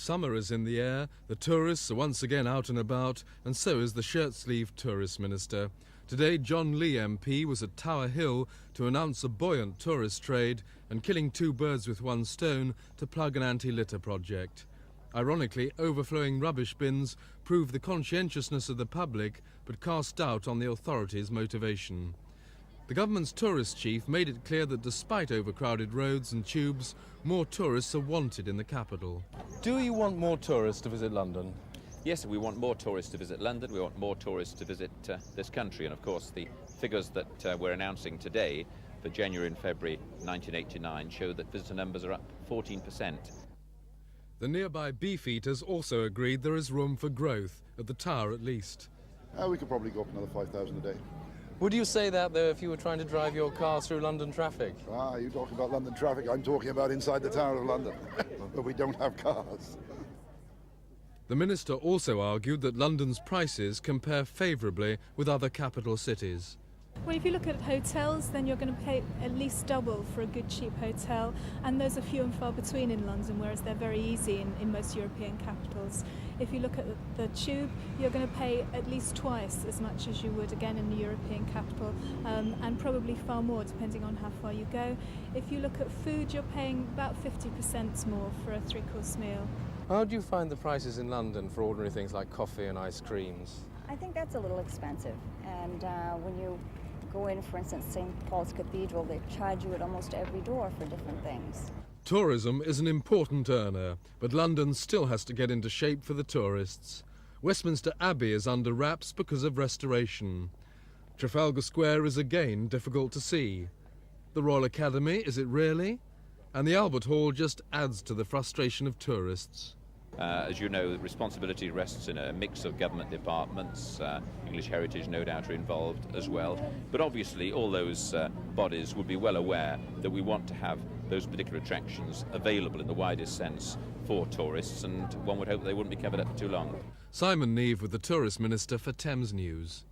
Summer is in the air, the tourists are once again out and about, and so is the shirt-sleeved tourist minister. Today, John Lee MP was at Tower Hill to announce a buoyant tourist trade and killing two birds with one stone to plug an anti-litter project. Ironically, overflowing rubbish bins prove the conscientiousness of the public, but cast doubt on the authorities' motivation. The government's tourist chief made it clear that despite overcrowded roads and tubes, more tourists are wanted in the capital. Do you want more tourists to visit London? Yes, we want more tourists to visit London, we want more tourists to visit this country, and of course the figures that we're announcing today for January and February 1989 show that visitor numbers are up 14%. The nearby Beefeaters also agreed there is room for growth, at the Tower at least. We could probably go up another 5,000 a day. Would you say that, though, if you were trying to drive your car through London traffic? You talk about London traffic, I'm talking about inside the Tower of London, but we don't have cars. The minister also argued that London's prices compare favourably with other capital cities. Well, if you look at hotels, then you're going to pay at least double for a good cheap hotel, and those are few and far between in London, whereas they're very easy in most European capitals. If you look at the tube, you're going to pay at least twice as much as you would again in the European capital, and probably far more depending on how far you go. If you look at food, you're paying about 50% more for a three-course meal. How do you find the prices in London for ordinary things like coffee and ice creams? I think that's a little expensive, and when you go in, for instance, St. Paul's Cathedral, they charge you at almost every door for different things. Tourism is an important earner, but London still has to get into shape for the tourists. Westminster Abbey is under wraps because of restoration. Trafalgar Square is again difficult to see. The Royal Academy, is it really? And the Albert Hall just adds to the frustration of tourists. As you know, the responsibility rests in a mix of government departments. English Heritage, no doubt, are involved as well. But obviously, all those bodies would be well aware that we want to have those particular attractions available in the widest sense for tourists, and one would hope they wouldn't be covered up for too long. Simon Neave with the Tourist Minister for Thames News.